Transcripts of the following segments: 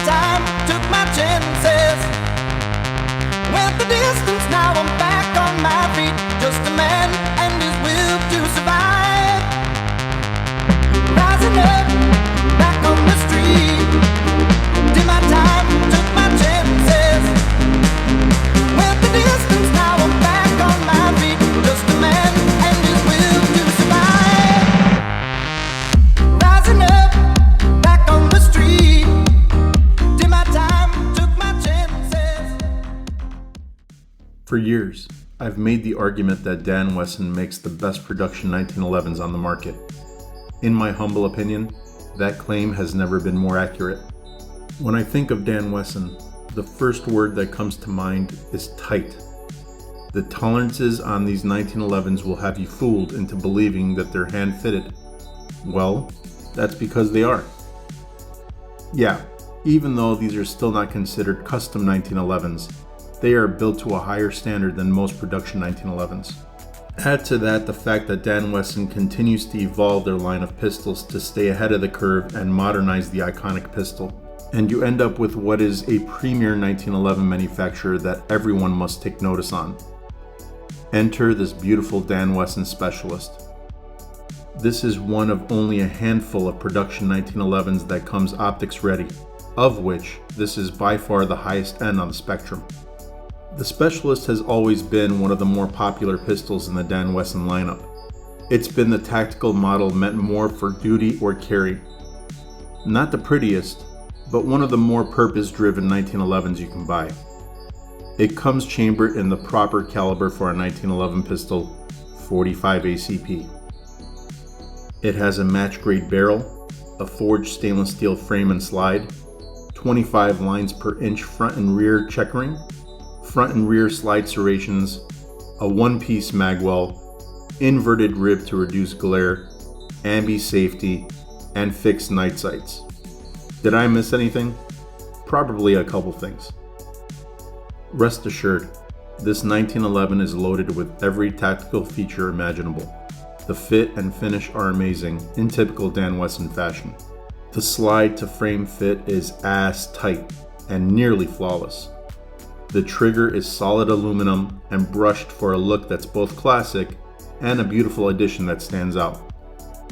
time, took my chances. Went the distance, now I'm back on my feet. Just a man and his will to survive. Rising up, back on the street. Did my time, took my chances. Went the distance, now I'm back on my feet. Just a man and his will to survive. Rising up, back on the street. Did my time, took my chances. For years, I've made the argument that Dan Wesson makes the best production 1911s on the market. In my humble opinion, that claim has never been more accurate. When I think of Dan Wesson, the first word that comes to mind is tight. The tolerances on these 1911s will have you fooled into believing that they're hand-fitted. Well, that's because they are. Yeah, even though these are still not considered custom 1911s, they are built to a higher standard than most production 1911s. Add to that the fact that Dan Wesson continues to evolve their line of pistols to stay ahead of the curve and modernize the iconic pistol, and you end up with what is a premier 1911 manufacturer that everyone must take notice on. Enter this beautiful Dan Wesson Specialist. This is one of only a handful of production 1911s that comes optics ready, of which this is by far the highest end on the spectrum. The Specialist has always been one of the more popular pistols in the Dan Wesson lineup. It's been the tactical model meant more for duty or carry. Not the prettiest, but one of the more purpose-driven 1911s you can buy. It comes chambered in the proper caliber for a 1911 pistol, 45 ACP. It has a match-grade barrel, a forged stainless steel frame and slide, 25 lines per inch front and rear checkering, front and rear slide serrations, a one-piece magwell, inverted rib to reduce glare, ambi safety, and fixed night sights. Did I miss anything? Probably a couple things. Rest assured, this 1911 is loaded with every tactical feature imaginable. The fit and finish are amazing, in typical Dan Wesson fashion. The slide to frame fit is ass tight and nearly flawless. The trigger is solid aluminum and brushed for a look that's both classic and a beautiful addition that stands out.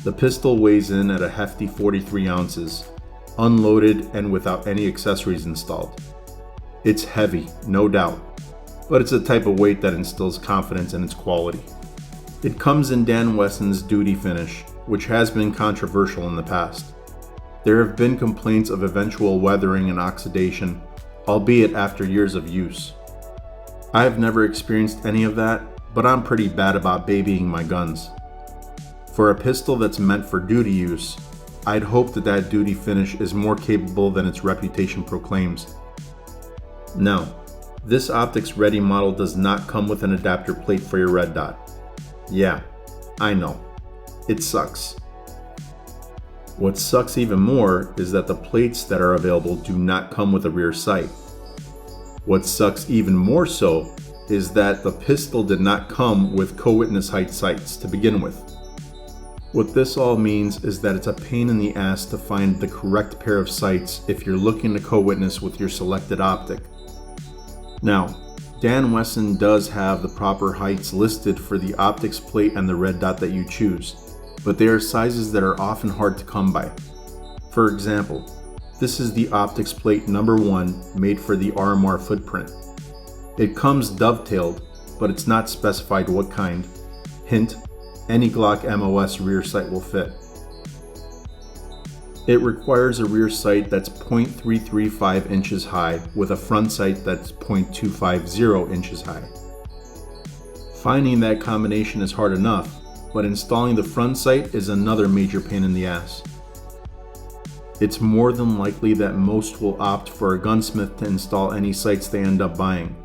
The pistol weighs in at a hefty 43 ounces, unloaded and without any accessories installed. It's heavy, no doubt, but it's a type of weight that instills confidence in its quality. It comes in Dan Wesson's duty finish, which has been controversial in the past. There have been complaints of eventual weathering and oxidation, albeit after years of use. I have never experienced any of that, but I'm pretty bad about babying my guns. For a pistol that's meant for duty use, I'd hope that duty finish is more capable than its reputation proclaims. Now, this optics ready model does not come with an adapter plate for your red dot. Yeah, I know. It sucks. What sucks even more is that the plates that are available do not come with a rear sight. What sucks even more so is that the pistol did not come with co-witness height sights to begin with. What this all means is that it's a pain in the ass to find the correct pair of sights if you're looking to co-witness with your selected optic. Now, Dan Wesson does have the proper heights listed for the optics plate and the red dot that you choose, but they are sizes that are often hard to come by. For example, this is the optics plate number 1 made for the RMR footprint. It comes dovetailed, but it's not specified what kind. Hint, any Glock MOS rear sight will fit. It requires a rear sight that's 0.335 inches high with a front sight that's 0.250 inches high. Finding that combination is hard enough, but installing the front sight is another major pain in the ass. It's more than likely that most will opt for a gunsmith to install any sights they end up buying.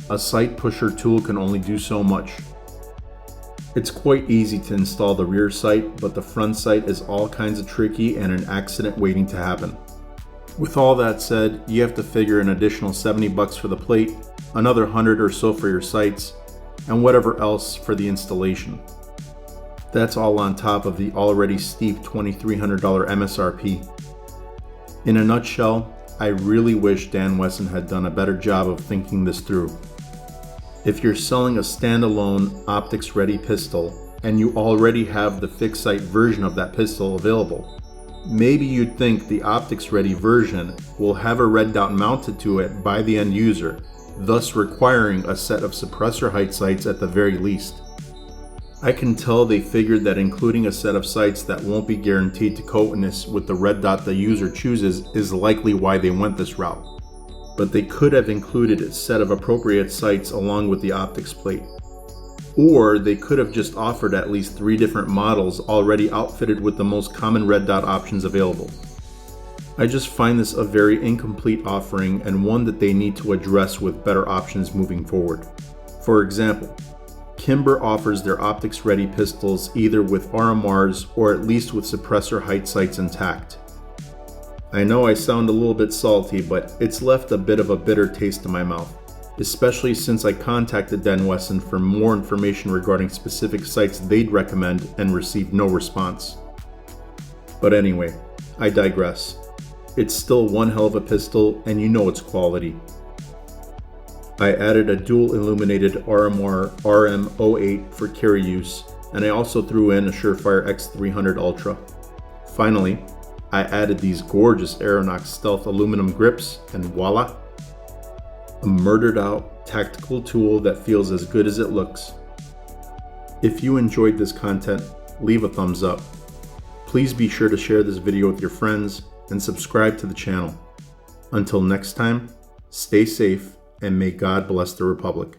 A sight pusher tool can only do so much. It's quite easy to install the rear sight, but the front sight is all kinds of tricky and an accident waiting to happen. With all that said, you have to figure an additional $70 for the plate, another 100 or so for your sights, and whatever else for the installation. That's all on top of the already steep $2,300 MSRP. In a nutshell, I really wish Dan Wesson had done a better job of thinking this through. If you're selling a standalone optics-ready pistol and you already have the fixed sight version of that pistol available, maybe you'd think the optics-ready version will have a red dot mounted to it by the end user, thus requiring a set of suppressor height sights at the very least. I can tell they figured that including a set of sights that won't be guaranteed to coldness with the red dot the user chooses is likely why they went this route. But they could have included a set of appropriate sights along with the optics plate. Or they could have just offered at least 3 different models already outfitted with the most common red dot options available. I just find this a very incomplete offering and one that they need to address with better options moving forward. For example, Kimber offers their optics-ready pistols either with RMRs or at least with suppressor height sights intact. I know I sound a little bit salty, but it's left a bit of a bitter taste in my mouth, especially since I contacted Dan Wesson for more information regarding specific sights they'd recommend and received no response. But anyway, I digress. It's still one hell of a pistol and you know it's quality. I added a dual illuminated RMR RM08 for carry use, and I also threw in a Surefire X300 Ultra. Finally, I added these gorgeous Aeronox Stealth aluminum grips, and voila! A murdered out tactical tool that feels as good as it looks. If you enjoyed this content, leave a thumbs up. Please be sure to share this video with your friends and subscribe to the channel. Until next time, stay safe and may God bless the Republic.